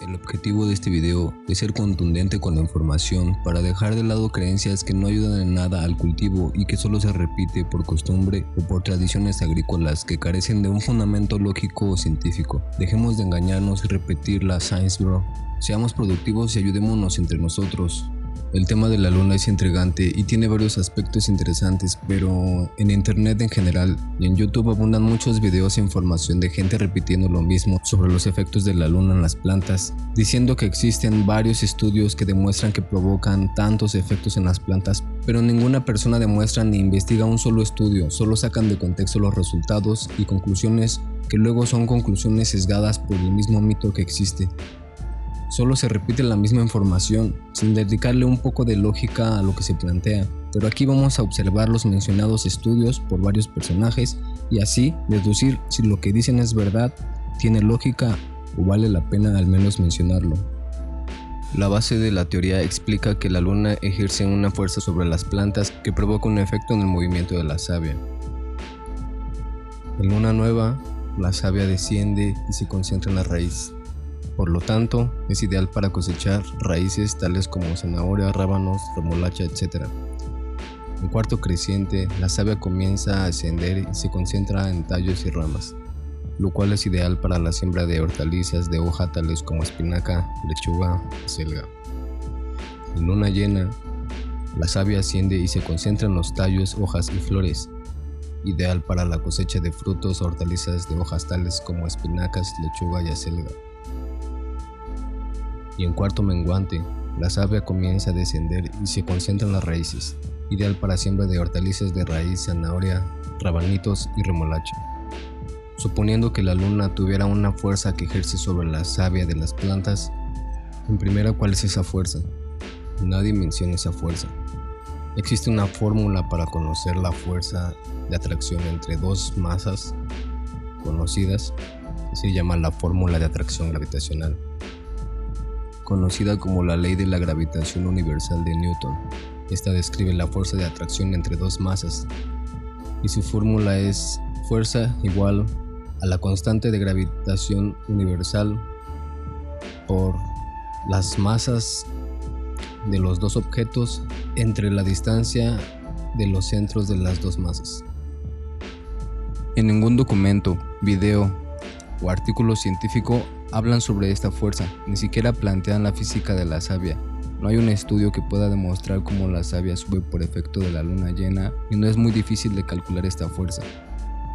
El objetivo de este video es ser contundente con la información para dejar de lado creencias que no ayudan en nada al cultivo y que solo se repite por costumbre o por tradiciones agrícolas que carecen de un fundamento lógico o científico. Dejemos de engañarnos y repetir la science bro. Seamos productivos y ayudémonos entre nosotros. El tema de la luna es intrigante y tiene varios aspectos interesantes, pero en internet en general y en YouTube abundan muchos videos e información de gente repitiendo lo mismo sobre los efectos de la luna en las plantas, diciendo que existen varios estudios que demuestran que provocan tantos efectos en las plantas, pero ninguna persona demuestra ni investiga un solo estudio, solo sacan de contexto los resultados y conclusiones que luego son conclusiones sesgadas por el mismo mito que existe. Solo se repite la misma información, sin dedicarle un poco de lógica a lo que se plantea, pero aquí vamos a observar los mencionados estudios por varios personajes y así deducir si lo que dicen es verdad, tiene lógica o vale la pena al menos mencionarlo. La base de la teoría explica que la luna ejerce una fuerza sobre las plantas que provoca un efecto en el movimiento de la savia. En luna nueva, la savia desciende y se concentra en la raíz. Por lo tanto, es ideal para cosechar raíces tales como zanahoria, rábanos, remolacha, etc. En cuarto creciente, la savia comienza a ascender y se concentra en tallos y ramas, lo cual es ideal para la siembra de hortalizas de hoja tales como espinaca, lechuga y selga. En luna llena, la savia asciende y se concentra en los tallos, hojas y flores, ideal para la cosecha de frutos o hortalizas de hojas tales como espinacas, lechuga y acelga. Y en cuarto menguante, la savia comienza a descender y se concentra en las raíces, ideal para siembra de hortalizas de raíz, zanahoria, rabanitos y remolacha. Suponiendo que la luna tuviera una fuerza que ejerce sobre la savia de las plantas, en primera, ¿cuál es esa fuerza? Nadie menciona esa fuerza. Existe una fórmula para conocer la fuerza de atracción entre dos masas conocidas, que se llama la fórmula de atracción gravitacional, conocida como la ley de la gravitación universal de Newton. Esta describe la fuerza de atracción entre dos masas y su fórmula es fuerza igual a la constante de gravitación universal por las masas de los dos objetos entre la distancia de los centros de las dos masas. En ningún documento, video o artículo científico hablan sobre esta fuerza, ni siquiera plantean la física de la savia. No hay un estudio que pueda demostrar cómo la savia sube por efecto de la luna llena y no es muy difícil de calcular esta fuerza.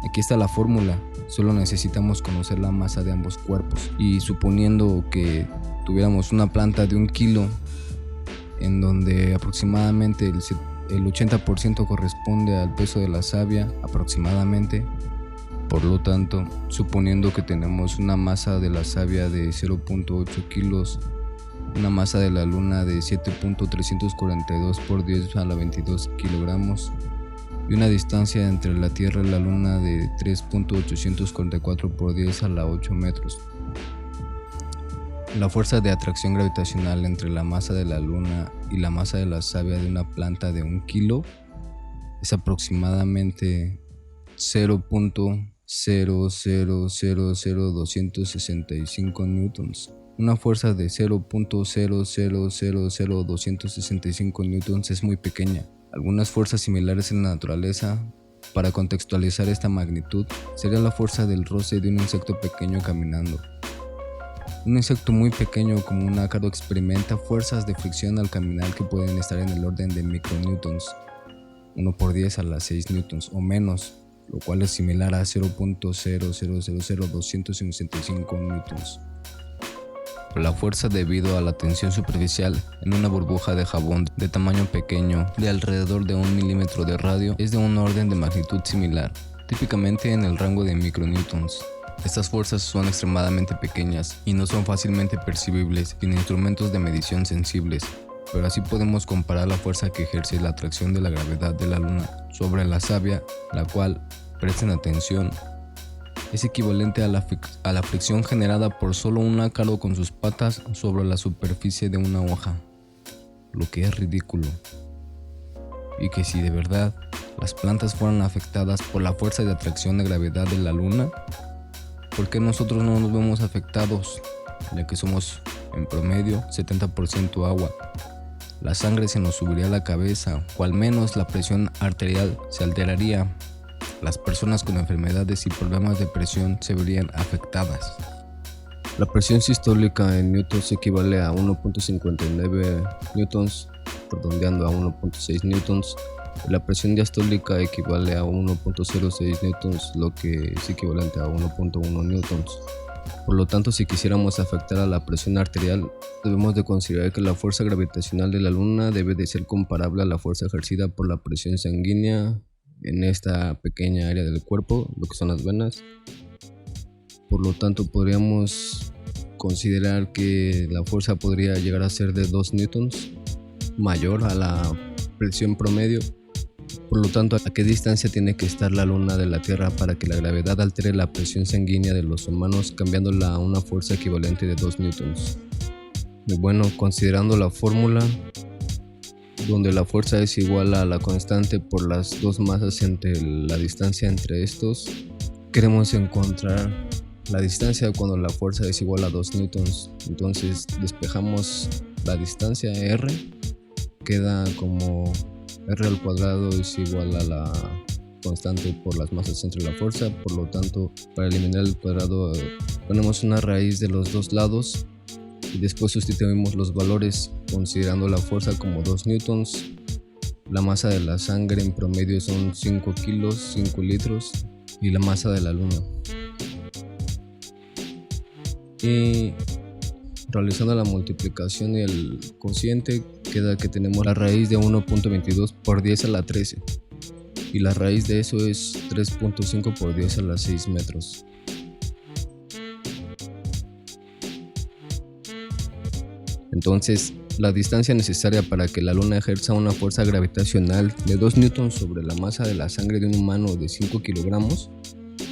Aquí está la fórmula, solo necesitamos conocer la masa de ambos cuerpos y suponiendo que tuviéramos una planta de 1 kilo en donde aproximadamente el 80% corresponde al peso de la savia aproximadamente. Por lo tanto, suponiendo que tenemos una masa de la savia de 0.8 kilos, una masa de la luna de 7.342 por 10 a la 22 kilogramos y una distancia entre la Tierra y la luna de 3.844 por 10 a la 8 metros. La fuerza de atracción gravitacional entre la masa de la luna y la masa de la savia de una planta de 1 kilo es aproximadamente 0.0000265 newtons. Una fuerza de 0.0000265 newtons es muy pequeña. Algunas fuerzas similares en la naturaleza, para contextualizar esta magnitud, sería la fuerza del roce de un insecto pequeño caminando. Un insecto muy pequeño como un ácaro experimenta fuerzas de fricción al caminar que pueden estar en el orden de micronewtons, 1 por 10 a la 6 newtons o menos, lo cual es similar a 0.0000265 newtons. La fuerza debido a la tensión superficial en una burbuja de jabón de tamaño pequeño de alrededor de 1 milímetro de radio es de un orden de magnitud similar, típicamente en el rango de micronewtons. Estas fuerzas son extremadamente pequeñas y no son fácilmente percibibles sin instrumentos de medición sensibles, pero así podemos comparar la fuerza que ejerce la atracción de la gravedad de la luna sobre la savia, la cual, presten atención, es equivalente a la fricción generada por solo un ácaro con sus patas sobre la superficie de una hoja, lo que es ridículo. Y que si de verdad las plantas fueran afectadas por la fuerza de atracción de gravedad de la luna, ¿por qué nosotros no nos vemos afectados, ya que somos en promedio 70% agua. La sangre se nos subiría a la cabeza, o al menos la presión arterial se alteraría. Las personas con enfermedades y problemas de presión se verían afectadas. La presión sistólica en newtons equivale a 1.59 newtons, redondeando a 1.6 newtons. La presión diastólica equivale a 1.06 newtons, lo que es equivalente a 1.1 newtons. Por lo tanto, si quisiéramos afectar a la presión arterial, debemos de considerar que la fuerza gravitacional de la Luna debe de ser comparable a la fuerza ejercida por la presión sanguínea en esta pequeña área del cuerpo, lo que son las venas. Por lo tanto, podríamos considerar que la fuerza podría llegar a ser de 2 newtons, mayor a la presión promedio. Por lo tanto, ¿a qué distancia tiene que estar la Luna de la Tierra para que la gravedad altere la presión sanguínea de los humanos, cambiándola a una fuerza equivalente de 2 newtons? Y bueno, considerando la fórmula, donde la fuerza es igual a la constante por las dos masas entre la distancia entre estos, queremos encontrar la distancia cuando la fuerza es igual a 2 newtons. Entonces despejamos la distancia r, queda como r al cuadrado es igual a la constante por las masas entre la fuerza. Por lo tanto, para eliminar el cuadrado ponemos una raíz de los dos lados y después sustituimos los valores considerando la fuerza como 2 newtons. La masa de la sangre en promedio son 5 kilos, 5 litros, y la masa de la Luna. Y realizando la multiplicación y el cociente, queda que tenemos la raíz de 1.22 por 10 a la 13 y la raíz de eso es 3.5 por 10 a la 6 metros. Entonces, la distancia necesaria para que la Luna ejerza una fuerza gravitacional de 2 newtons sobre la masa de la sangre de un humano de 5 kilogramos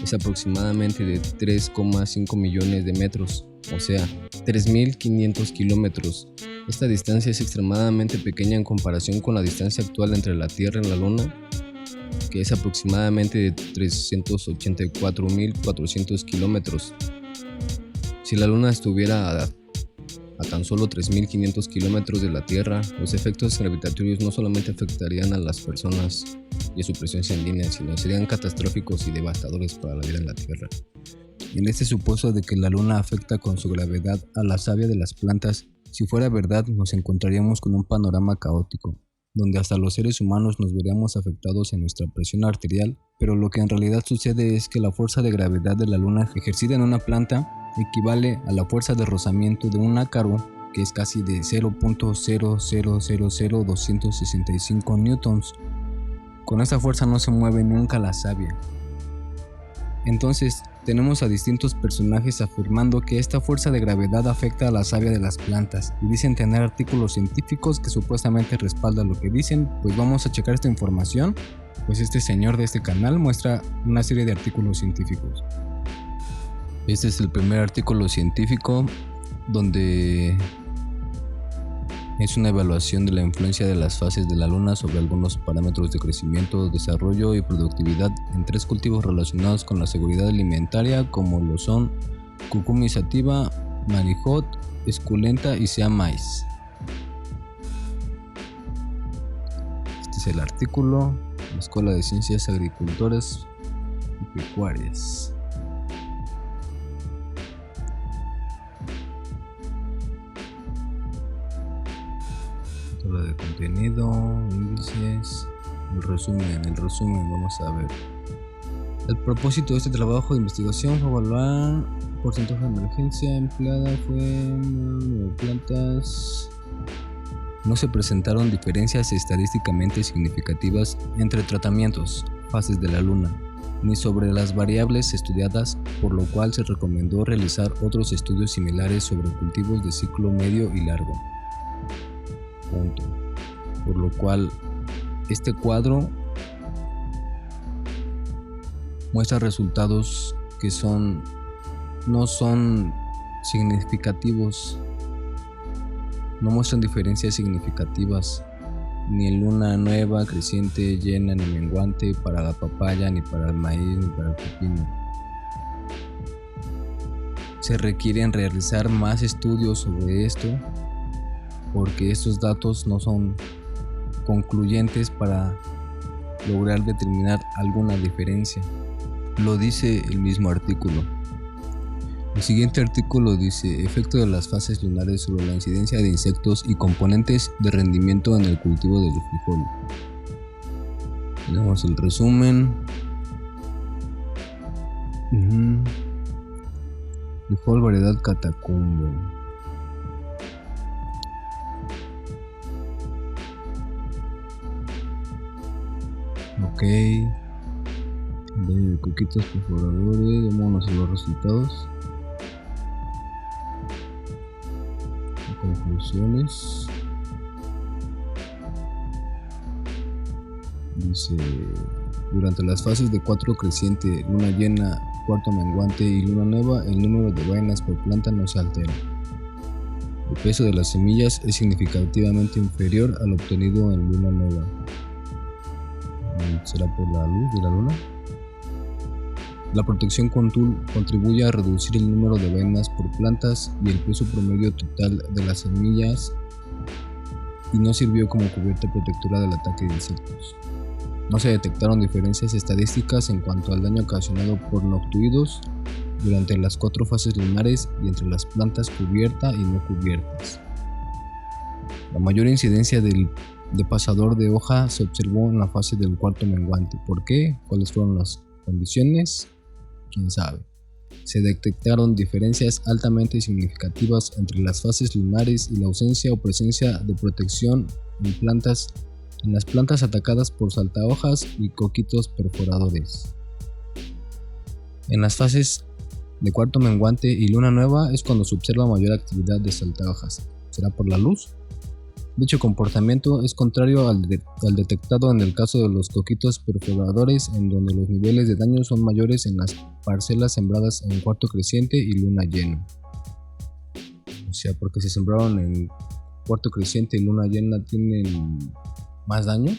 es aproximadamente de 3,5 millones de metros, o sea, 3.500 kilómetros. Esta distancia es extremadamente pequeña en comparación con la distancia actual entre la Tierra y la Luna, que es aproximadamente de 384.400 kilómetros. Si la Luna estuviera a tan solo 3.500 kilómetros de la Tierra, los efectos gravitatorios no solamente afectarían a las personas y a su presión sanguínea, sino serían catastróficos y devastadores para la vida en la Tierra. En este supuesto de que la Luna afecta con su gravedad a la savia de las plantas, si fuera verdad, nos encontraríamos con un panorama caótico, donde hasta los seres humanos nos veríamos afectados en nuestra presión arterial, pero lo que en realidad sucede es que la fuerza de gravedad de la Luna ejercida en una planta equivale a la fuerza de rozamiento de un ácaro, que es casi de 0.0000265 newtons. Con esta fuerza no se mueve nunca la savia. Entonces, tenemos a distintos personajes afirmando que esta fuerza de gravedad afecta a la savia de las plantas y dicen tener artículos científicos que supuestamente respaldan lo que dicen. Pues vamos a checar esta información, pues este señor de este canal muestra una serie de artículos científicos. Este es el primer artículo científico donde es una evaluación de la influencia de las fases de la Luna sobre algunos parámetros de crecimiento, desarrollo y productividad en 3 cultivos relacionados con la seguridad alimentaria, como lo son Cucumis sativa, Manihot, Esculenta y Sea maíz. Este es el artículo, la Escuela de Ciencias Agricultoras y Pecuarias. De contenido, índices, el resumen vamos a ver. El propósito de este trabajo de investigación fue evaluar el porcentaje de emergencia empleada de plantas. No se presentaron diferencias estadísticamente significativas entre tratamientos, fases de la Luna, ni sobre las variables estudiadas, por lo cual se recomendó realizar otros estudios similares sobre cultivos de ciclo medio y largo. Por lo cual este cuadro muestra resultados que no son significativos, no muestran diferencias significativas ni en luna nueva, creciente, llena ni menguante para la papaya, ni para el maíz, ni para el pepino. Se requieren realizar más estudios sobre esto porque estos datos no son concluyentes para lograr determinar alguna diferencia. Lo dice el mismo artículo. El siguiente artículo dice: efecto de las fases lunares sobre la incidencia de insectos y componentes de rendimiento en el cultivo del frijol. Tenemos el resumen. Frijol variedad Catacumbo. Ok. De coquitos perforadores. Vámonos a los resultados. Conclusiones. Dice: durante las fases de 4 creciente, luna llena, cuarto menguante y luna nueva, el número de vainas por planta no se altera. El peso de las semillas es significativamente inferior al obtenido en luna nueva. ¿Será por la luz de la luna? La protección con tul contribuye a reducir el número de vainas por plantas y el peso promedio total de las semillas, y no sirvió como cubierta protectora del ataque de insectos. No se detectaron diferencias estadísticas en cuanto al daño ocasionado por noctuidos durante las 4 fases lunares y entre las plantas cubierta y no cubiertas. La mayor incidencia de pasador de hoja se observó en la fase del cuarto menguante. ¿Por qué? ¿Cuáles fueron las condiciones? ¿Quién sabe? Se detectaron diferencias altamente significativas entre las fases lunares y la ausencia o presencia de protección en las plantas atacadas por saltahojas y coquitos perforadores. En las fases de cuarto menguante y luna nueva es cuando se observa mayor actividad de saltahojas. ¿Será por la luz? Dicho comportamiento es contrario al detectado en el caso de los coquitos perforadores, en donde los niveles de daño son mayores en las parcelas sembradas en cuarto creciente y luna llena. O sea, porque se sembraron en cuarto creciente y luna llena tienen más daño.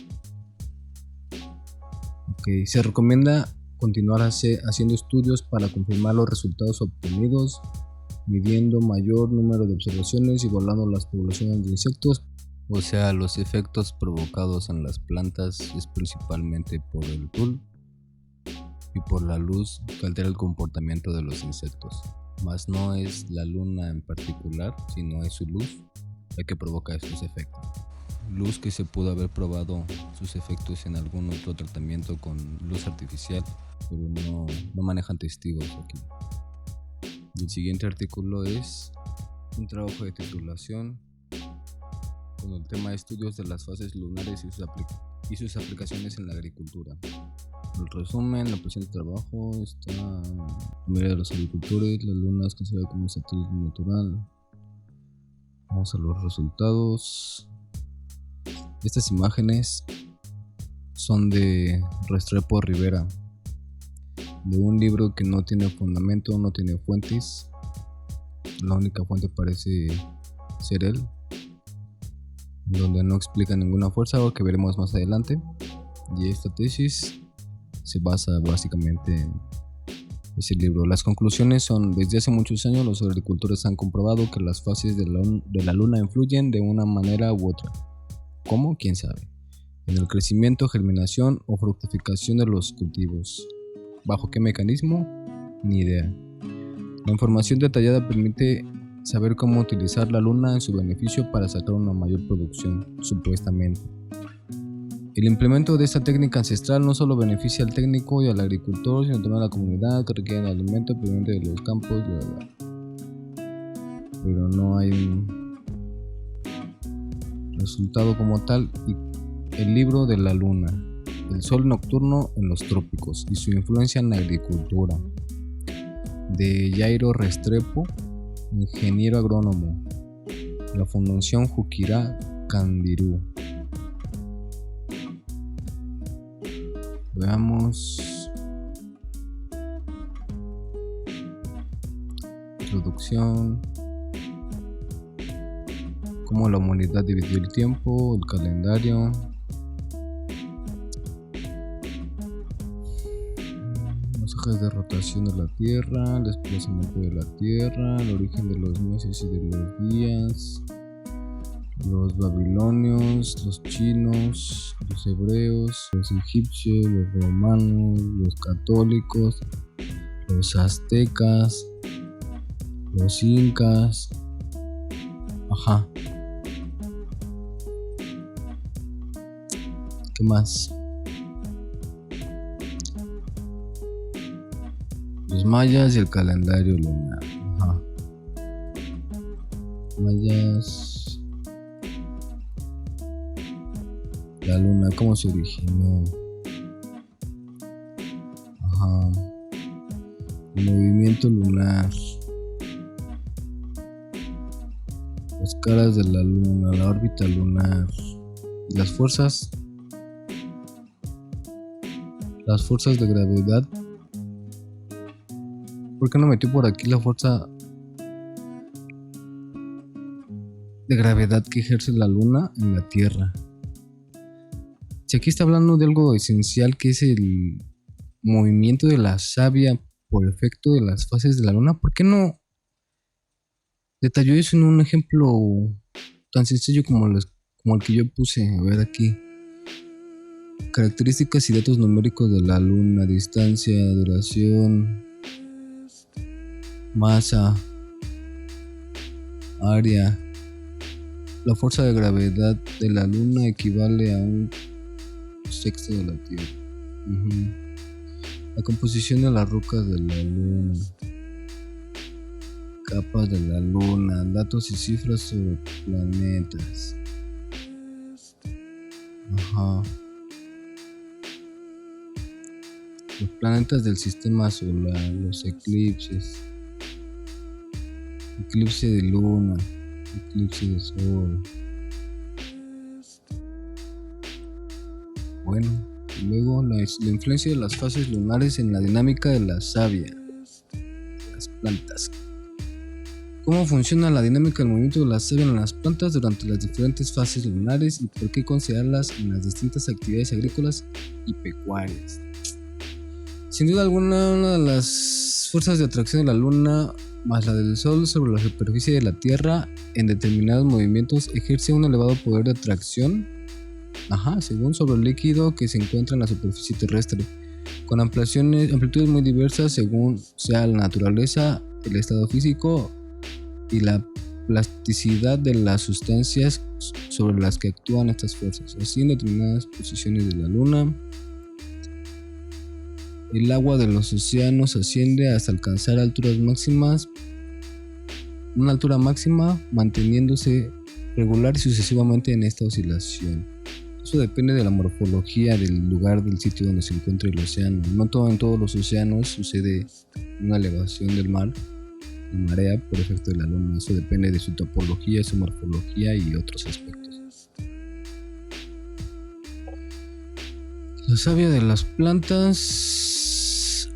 Okay. Se recomienda continuar haciendo estudios para confirmar los resultados obtenidos, midiendo mayor número de observaciones y igualando las poblaciones de insectos. O sea, los efectos provocados en las plantas es principalmente por el tul y por la luz que altera el comportamiento de los insectos. Mas no es la luna en particular, sino es su luz la que provoca estos efectos. Luz que se pudo haber probado sus efectos en algún otro tratamiento con luz artificial, pero no manejan testigos aquí. El siguiente artículo es un trabajo de titulación con el tema de estudios de las fases lunares y sus aplicaciones en la agricultura. El resumen, la presente trabajo está en la mayoría de los agricultores. La luna es considerada como un satélite natural. Vamos a los resultados. Estas imágenes son de Restrepo Rivera, de un libro que no tiene fundamento, no tiene fuentes. La única fuente parece ser él, donde no explica ninguna fuerza, o que veremos más adelante. Y esta tesis se basa básicamente en ese libro. Las conclusiones son: desde hace muchos años los agricultores han comprobado que las fases de la luna influyen de una manera u otra. ¿Cómo? ¿Quién sabe? En el crecimiento, germinación o fructificación de los cultivos. ¿Bajo qué mecanismo? Ni idea. La información detallada permite saber cómo utilizar la luna en su beneficio para sacar una mayor producción, supuestamente. El implemento de esta técnica ancestral no solo beneficia al técnico y al agricultor, sino también a la comunidad que requiere el alimento proveniente de los campos, pero no hay un resultado como tal. Y el libro de la luna, el sol nocturno en los trópicos y su influencia en la agricultura, de Jairo Restrepo, ingeniero agrónomo, la Fundación Jukira Candirú. Veamos. Introducción. Cómo la humanidad dividió el tiempo, el calendario. Los ejes de rotación de la Tierra, el desplazamiento de la Tierra, el origen de los meses y de los días, los babilonios, los chinos, los hebreos, los egipcios, los romanos, los católicos, los aztecas, los incas. Ajá. ¿Qué más? Los mayas y el calendario lunar. Ajá. Mayas. La luna, ¿cómo se originó? Ajá. El movimiento lunar. Las caras de la luna, la órbita lunar. Y las fuerzas de gravedad. ¿Por qué no metió por aquí la fuerza de gravedad que ejerce la luna en la Tierra? Si aquí está hablando de algo esencial, que es el movimiento de la savia por efecto de las fases de la luna, ¿por qué no detalló eso en un ejemplo tan sencillo como el que yo puse? A ver aquí. Características y datos numéricos de la luna: distancia, duración, masa, área. La fuerza de gravedad de la luna equivale a un sexto de la Tierra. La composición de las rocas de la luna, capas de la luna, datos y cifras sobre planetas. Ajá. Los planetas del sistema solar, los eclipses, eclipse de luna, eclipse de sol. Bueno, y luego la influencia de las fases lunares en la dinámica de la savia, las plantas. ¿Cómo funciona la dinámica del movimiento de la savia en las plantas durante las diferentes fases lunares y por qué considerarlas en las distintas actividades agrícolas y pecuarias? Sin duda alguna, una de las fuerzas de atracción de la luna más la del sol sobre la superficie de la Tierra en determinados movimientos ejerce un elevado poder de atracción, según sobre el líquido que se encuentra en la superficie terrestre, con amplitudes muy diversas según sea la naturaleza, el estado físico y la plasticidad de las sustancias sobre las que actúan estas fuerzas. Así, en determinadas posiciones de la luna, el agua de los océanos asciende hasta alcanzar una altura máxima, manteniéndose regular y sucesivamente en esta oscilación. Eso depende de la morfología del lugar del sitio donde se encuentra el océano. No en todos los océanos sucede una elevación del mar y marea por efecto de la luna. Eso depende de su topología, su morfología y otros aspectos. La savia de las plantas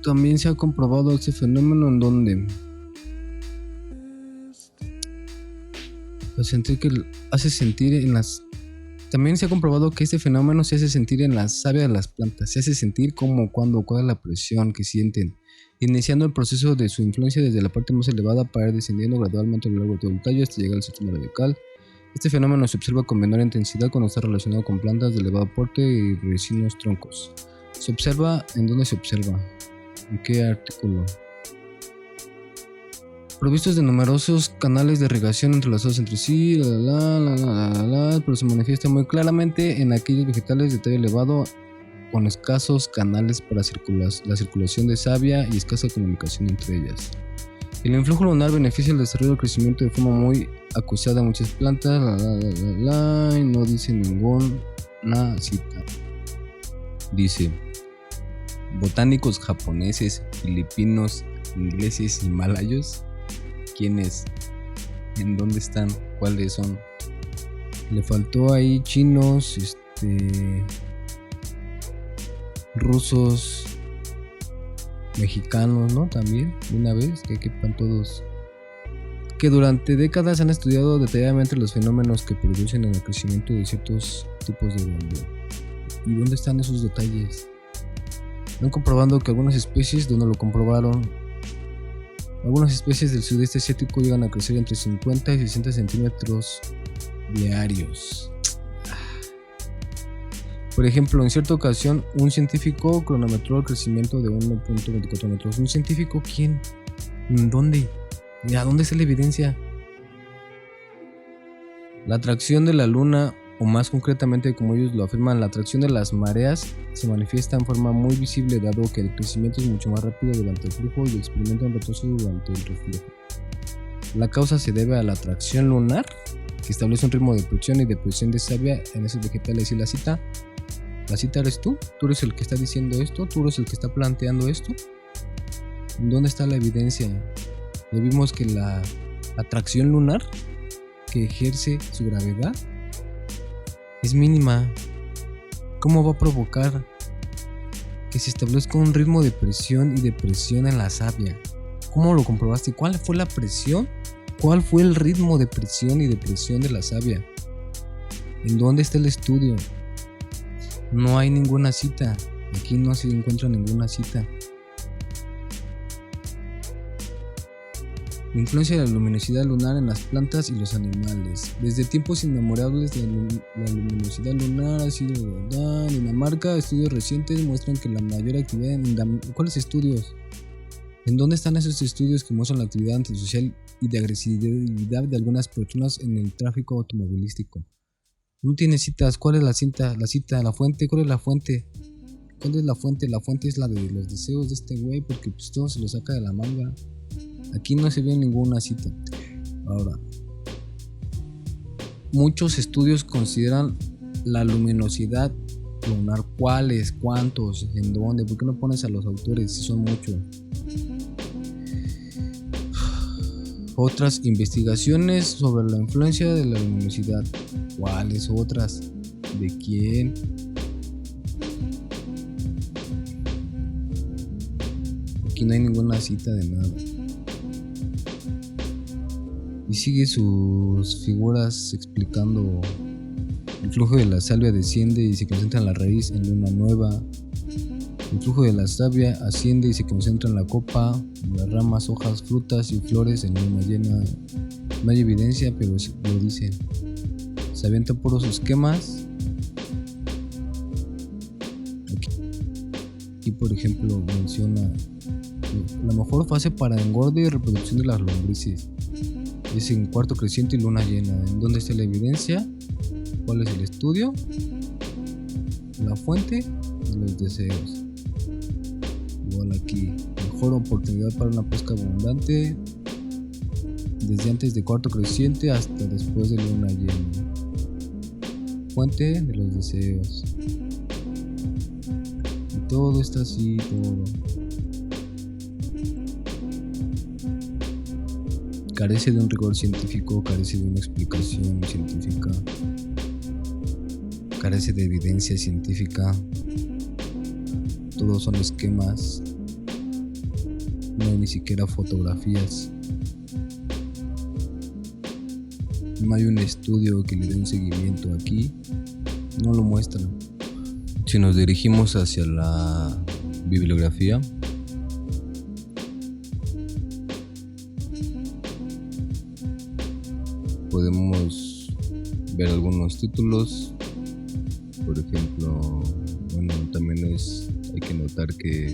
también se ha comprobado este fenómeno en donde también se ha comprobado que este fenómeno se hace sentir en la savia de las plantas, se hace sentir como cuál es la presión que sienten, iniciando el proceso de su influencia desde la parte más elevada para ir descendiendo gradualmente a lo largo de todo el tallo hasta llegar al sistema radical. Este fenómeno se observa con menor intensidad cuando está relacionado con plantas de elevado porte y recinos troncos. ¿Se observa? ¿En dónde se observa? ¿En qué artículo? Provistos de numerosos canales de irrigación entrelazados entre sí, pero se manifiesta muy claramente en aquellos vegetales de tallo elevado con escasos canales para la circulación de savia y escasa comunicación entre ellas. El influjo lunar beneficia el desarrollo y el crecimiento de forma muy acusada de muchas plantas, y no dice ninguna cita. Dice: botánicos japoneses, filipinos, ingleses y malayos. ¿Quiénes? ¿En dónde están? ¿Cuáles son? Le faltó ahí chinos, rusos, mexicanos, ¿no? También, de una vez, que quepan todos. Que durante décadas han estudiado detalladamente los fenómenos que producen el crecimiento de ciertos tipos de bambú. ¿Y dónde están esos detalles? Están comprobando que algunas especies, donde lo comprobaron, algunas especies del sudeste asiático llegan a crecer entre 50 y 60 centímetros diarios. Por ejemplo, en cierta ocasión, un científico cronometró el crecimiento de 1.24 metros. ¿Un científico quién? ¿Dónde? ¿A dónde está la evidencia? La atracción de la luna, o más concretamente como ellos lo afirman, la atracción de las mareas, se manifiesta en forma muy visible dado que el crecimiento es mucho más rápido durante el flujo y experimenta un retroceso durante el reflujo. La causa se debe a la atracción lunar, que establece un ritmo de presión y de presión de savia en esos vegetales. Y la cita eres tú eres el que está diciendo esto, tú eres el que está planteando esto. ¿Dónde está la evidencia? Ya vimos que la atracción lunar que ejerce su gravedad es mínima. ¿Cómo va a provocar que se establezca un ritmo de presión y de presión en la savia? ¿Cómo lo comprobaste? ¿Cuál fue la presión? ¿Cuál fue el ritmo de presión y de presión de la savia? ¿En dónde está el estudio? No hay ninguna cita. Aquí no se encuentra ninguna cita. La influencia de la luminosidad lunar en las plantas y los animales. Desde tiempos inmemorables la luminosidad lunar ha sido verdad. En Dinamarca, estudios recientes muestran que la mayor actividad ¿Cuáles estudios? ¿En dónde están esos estudios que muestran la actividad antisocial y de agresividad de algunas personas en el tráfico automovilístico? No tiene citas. ¿Cuál es la cita? La fuente. ¿Cuál es la fuente? ¿Cuál es la fuente? La fuente es la de los deseos de este güey, porque pues todo se lo saca de la manga. Aquí no se ve ninguna cita. Ahora, muchos estudios consideran la luminosidad lunar. ¿Cuáles? ¿Cuántos? ¿En dónde? ¿Por qué no pones a los autores si son muchos? Otras investigaciones sobre la influencia de la luminosidad. ¿Cuáles otras? ¿De quién? Aquí no hay ninguna cita de nada. Y sigue sus figuras explicando: el flujo de la savia desciende y se concentra en la raíz en luna nueva. El flujo de la savia asciende y se concentra en la copa, en las ramas, hojas, frutas y flores en luna llena. No hay evidencia, pero lo dicen. Se avientan puros esquemas. Aquí por ejemplo menciona: la mejor fase para engorde y reproducción de las lombrices es en cuarto creciente y luna llena. ¿En dónde está la evidencia? ¿Cuál es el estudio? La fuente de los deseos. Igual aquí: mejor oportunidad para una pesca abundante desde antes de cuarto creciente hasta después de luna llena. Fuente de los deseos. Y todo está así, todo. Carece de un rigor científico, carece de una explicación científica, carece de evidencia científica. Todos son esquemas, no hay ni siquiera fotografías, no hay un estudio que le dé un seguimiento. Aquí no lo muestran. Si nos dirigimos hacia la bibliografía, podemos ver algunos títulos. Por ejemplo, también hay que notar que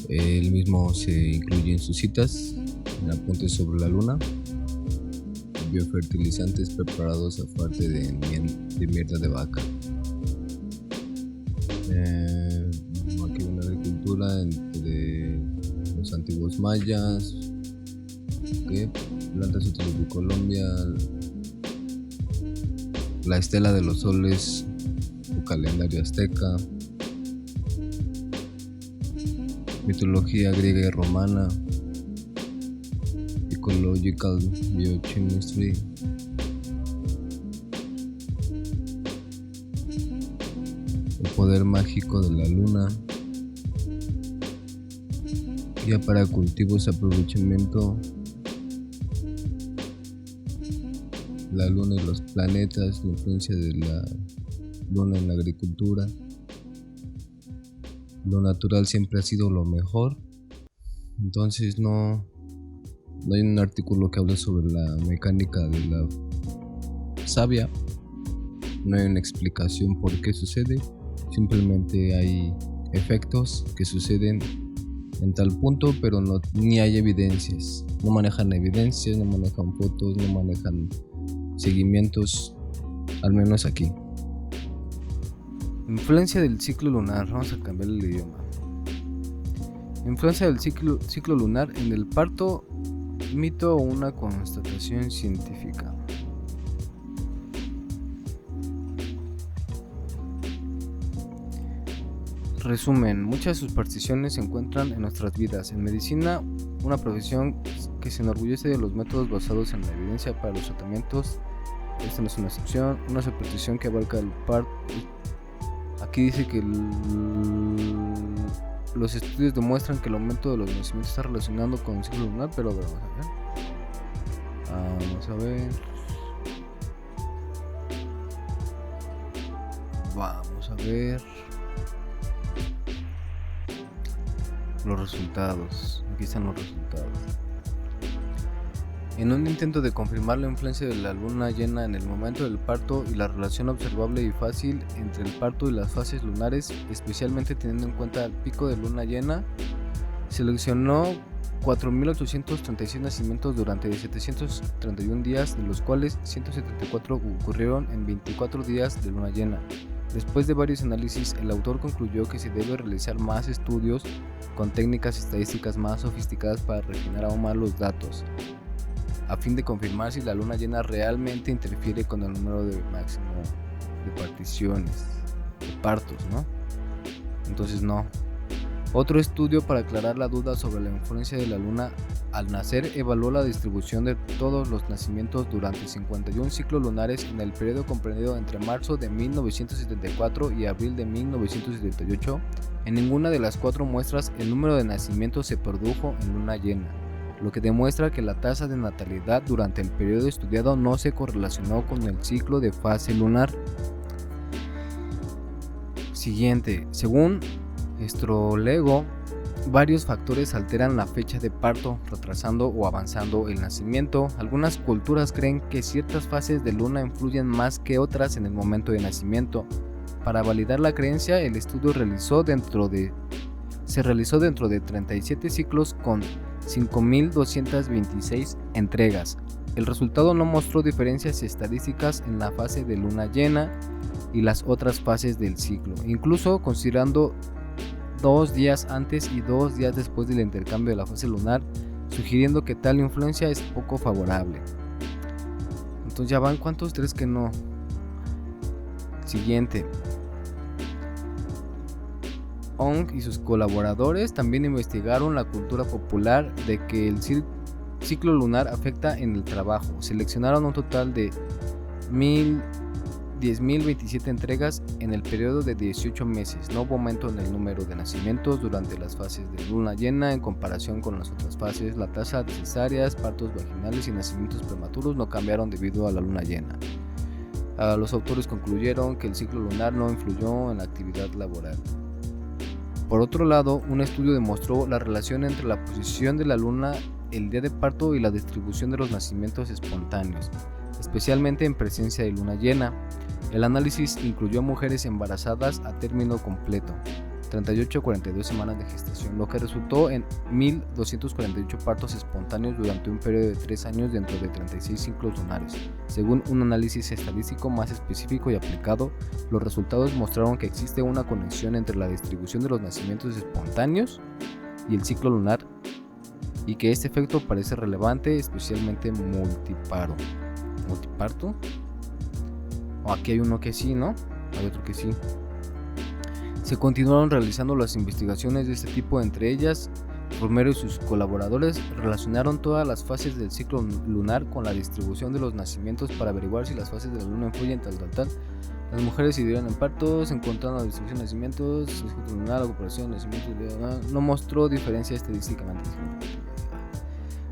él mismo se incluye en sus citas en apuntes sobre la luna: biofertilizantes preparados a parte de mierda de vaca. Aquí hay una agricultura entre los antiguos mayas, plantas útiles de Colombia, la estela de los soles o calendario azteca, mitología griega y romana, ecological biochemistry, el poder mágico de la luna, guía para cultivos, aprovechamiento, la luna y los planetas, la influencia de la luna en la agricultura. Lo natural siempre ha sido lo mejor. Entonces no hay un artículo que hable sobre la mecánica de la savia. No hay una explicación por qué sucede. Simplemente hay efectos que suceden en tal punto, pero ni hay evidencias. No manejan evidencias, no manejan fotos, no manejan seguimientos, al menos aquí. Influencia del ciclo lunar. Vamos a cambiar el idioma. Influencia del ciclo lunar en el parto, mito o una constatación científica. Resumen, muchas supersticiones se encuentran en nuestras vidas. En medicina, una profesión que se enorgullece de los métodos basados en la evidencia para los tratamientos. Esta no es una excepción. Una superstición que abarca el parto. Aquí dice que los estudios demuestran que el aumento de los nacimientos está relacionado con el ciclo lunar, pero vamos a ver. Vamos a ver los resultados. Aquí están los resultados. En un intento de confirmar la influencia de la luna llena en el momento del parto y la relación observable y fácil entre el parto y las fases lunares, especialmente teniendo en cuenta el pico de luna llena, seleccionó 4.836 nacimientos durante 731 días, de los cuales 174 ocurrieron en 24 días de luna llena. Después de varios análisis, el autor concluyó que se debe realizar más estudios con técnicas estadísticas más sofisticadas para refinar aún más los datos, a fin de confirmar si la luna llena realmente interfiere con el número de máximo de particiones, de partos, ¿no? Entonces no. Otro estudio para aclarar la duda sobre la influencia de la luna al nacer evaluó la distribución de todos los nacimientos durante 51 ciclos lunares en el periodo comprendido entre marzo de 1974 y abril de 1978. En ninguna de las 4 muestras el número de nacimientos se produjo en luna llena, lo que demuestra que la tasa de natalidad durante el periodo estudiado no se correlacionó con el ciclo de fase lunar. Siguiente, según Strolego, varios factores alteran la fecha de parto, retrasando o avanzando el nacimiento. Algunas culturas creen que ciertas fases de luna influyen más que otras en el momento de nacimiento. Para validar la creencia, el estudio se realizó dentro de 37 ciclos con 5.226 entregas. El resultado no mostró diferencias estadísticas en la fase de luna llena y las otras fases del ciclo, incluso considerando 2 días antes y 2 días después del intercambio de la fase lunar, sugiriendo que tal influencia es poco favorable. Entonces ya van, ¿cuántos? 3 que no. Siguiente. Ong y sus colaboradores también investigaron la cultura popular de que el ciclo lunar afecta en el trabajo. Seleccionaron un total de 10.027 entregas en el periodo de 18 meses. No hubo aumento en el número de nacimientos durante las fases de luna llena en comparación con las otras fases. La tasa de cesáreas, partos vaginales y nacimientos prematuros no cambiaron debido a la luna llena. Los autores concluyeron que el ciclo lunar no influyó en la actividad laboral. Por otro lado, un estudio demostró la relación entre la posición de la luna el día de parto y la distribución de los nacimientos espontáneos, especialmente en presencia de luna llena. El análisis incluyó mujeres embarazadas a término completo, 38 a 42 semanas de gestación, lo que resultó en 1.248 partos espontáneos durante un periodo de 3 años dentro de 36 ciclos lunares. Según un análisis estadístico más específico y aplicado, los resultados mostraron que existe una conexión entre la distribución de los nacimientos espontáneos y el ciclo lunar, y que este efecto parece relevante, especialmente multiparto. ¿Multiparto? O aquí hay uno que sí, ¿no? Hay otro que sí. Se continuaron realizando las investigaciones de este tipo, entre ellas, Romero y sus colaboradores relacionaron todas las fases del ciclo lunar con la distribución de los nacimientos para averiguar si las fases de la luna influyen tal. Las mujeres se dieron en partos, encontrando la distribución de nacimientos, el ciclo lunar, la comparación de nacimientos no mostró diferencia estadísticamente.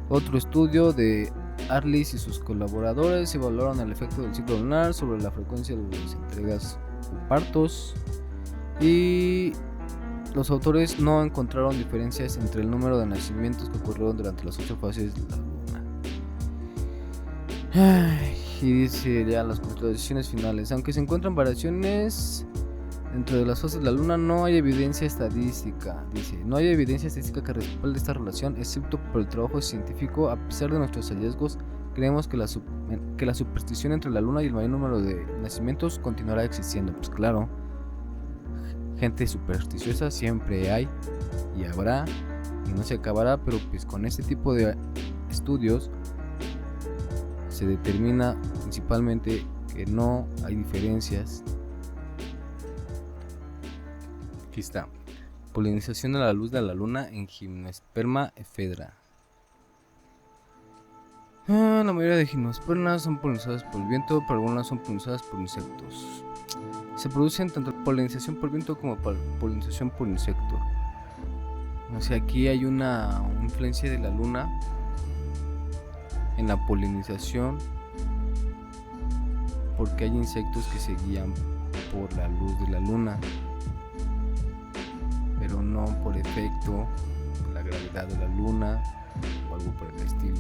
Otro estudio de Arliss y sus colaboradores evaluaron el efecto del ciclo lunar sobre la frecuencia de las entregas de partos, y los autores no encontraron diferencias entre el número de nacimientos que ocurrieron durante las 8 fases de la luna. Y dice ya las conclusiones finales: aunque se encuentran variaciones dentro de las fases de la luna, no hay evidencia estadística. Dice, no hay evidencia estadística que respalde esta relación, excepto por el trabajo científico. A pesar de nuestros hallazgos, creemos que la superstición entre la luna y el mayor número de nacimientos continuará existiendo. Pues claro, gente supersticiosa siempre hay y habrá, y no se acabará, pero pues con este tipo de estudios se determina principalmente que no hay diferencias. Aquí está: polinización a la luz de la luna en Gymnosperma ephedra. La mayoría de gimnospermas son polinizadas por el viento, pero algunas son polinizadas por insectos. Se producen tanto polinización por viento como polinización por insecto. O sea, aquí hay una influencia de la luna en la polinización, porque hay insectos que se guían por la luz de la luna, pero no por efecto de la gravedad de la luna o algo por el estilo.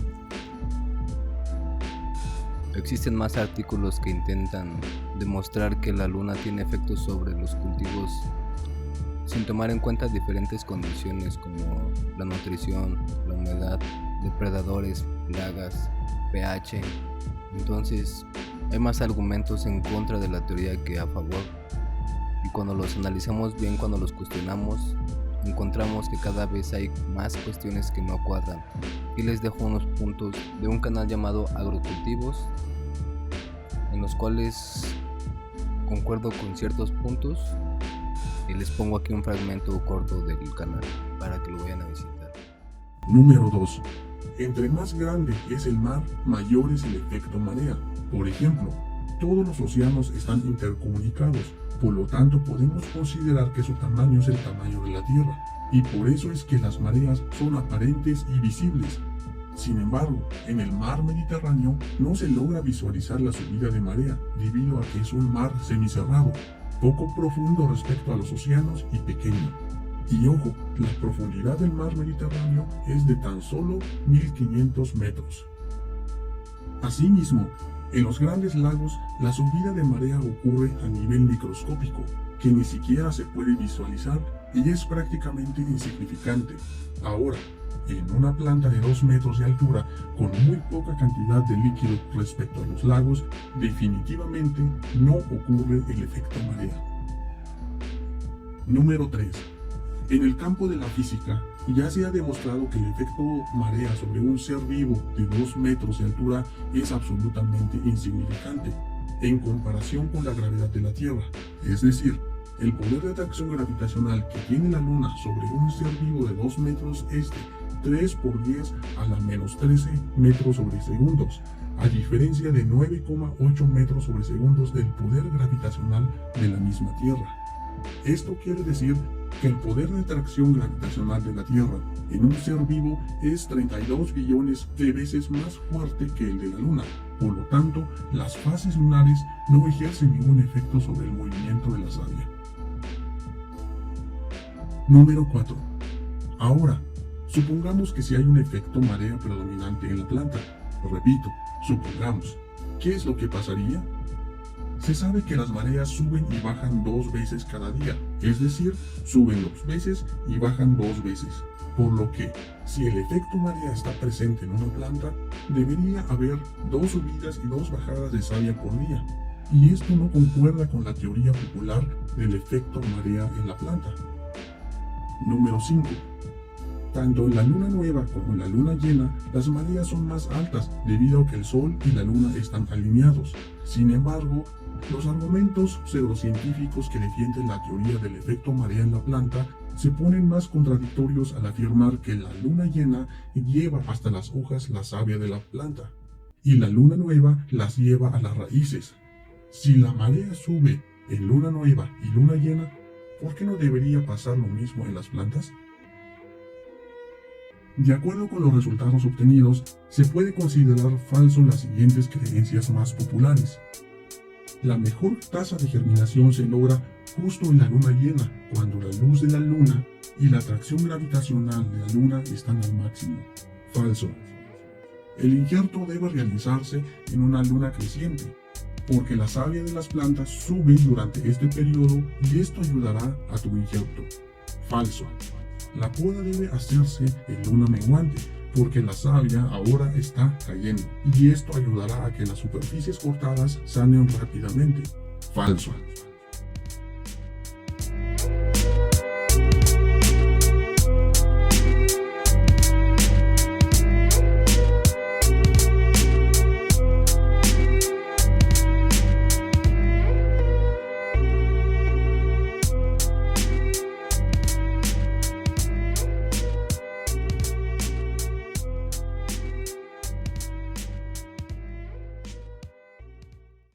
Existen más artículos que intentan demostrar que la luna tiene efectos sobre los cultivos sin tomar en cuenta diferentes condiciones como la nutrición, la humedad, depredadores, plagas, pH. Entonces, hay más argumentos en contra de la teoría que a favor. Y cuando los analizamos bien, cuando los cuestionamos, encontramos que cada vez hay más cuestiones que no cuadran. Y les dejo unos puntos de un canal llamado Agrocultivos, en los cuales concuerdo con ciertos puntos, y les pongo aquí un fragmento corto del canal para que lo vayan a visitar. Número 2. Entre más grande es el mar, mayor es el efecto marea. Por ejemplo, todos los océanos están intercomunicados, por lo tanto podemos considerar que su tamaño es el tamaño de la Tierra, y por eso es que las mareas son aparentes y visibles. Sin embargo, en el mar Mediterráneo no se logra visualizar la subida de marea, debido a que es un mar semicerrado, poco profundo respecto a los océanos y pequeño. Y ojo, la profundidad del mar Mediterráneo es de tan solo 1500 metros. Asimismo, en los grandes lagos, la subida de marea ocurre a nivel microscópico, que ni siquiera se puede visualizar y es prácticamente insignificante. Ahora, en una planta de 2 metros de altura, con muy poca cantidad de líquido respecto a los lagos, definitivamente no ocurre el efecto marea. Número 3. En el campo de la física, ya se ha demostrado que el efecto marea sobre un ser vivo de 2 metros de altura es absolutamente insignificante en comparación con la gravedad de la Tierra. Es decir, el poder de atracción gravitacional que tiene la Luna sobre un ser vivo de 2 metros es de 3 por 10 a la menos 13 metros sobre segundos, a diferencia de 9,8 metros sobre segundos del poder gravitacional de la misma Tierra. Esto quiere decir que el poder de atracción gravitacional de la Tierra en un ser vivo es 32 billones de veces más fuerte que el de la Luna. Por lo tanto, las fases lunares no ejercen ningún efecto sobre el movimiento de la savia. Número 4. Ahora, supongamos que si hay un efecto marea predominante en la planta. Repito, supongamos. ¿Qué es lo que pasaría? Se sabe que las mareas suben y bajan 2 veces cada día, es decir, suben 2 veces y bajan 2 veces. Por lo que, si el efecto marea está presente en una planta, debería haber 2 subidas y 2 bajadas de savia por día. Y esto no concuerda con la teoría popular del efecto marea en la planta. Número 5. Tanto en la luna nueva como en la luna llena, las mareas son más altas debido a que el Sol y la Luna están alineados. Sin embargo, los argumentos pseudocientíficos que defienden la teoría del efecto marea en la planta se ponen más contradictorios al afirmar que la luna llena lleva hasta las hojas la savia de la planta y la luna nueva las lleva a las raíces. Si la marea sube en luna nueva y luna llena, ¿por qué no debería pasar lo mismo en las plantas? De acuerdo con los resultados obtenidos, se puede considerar falso las siguientes creencias más populares. La mejor tasa de germinación se logra justo en la luna llena, cuando la luz de la luna y la atracción gravitacional de la luna están al máximo. Falso. El injerto debe realizarse en una luna creciente, porque la savia de las plantas sube durante este periodo y esto ayudará a tu injerto. Falso. La poda debe hacerse en luna menguante, porque la savia ahora está cayendo y esto ayudará a que las superficies cortadas sanen rápidamente. Falso.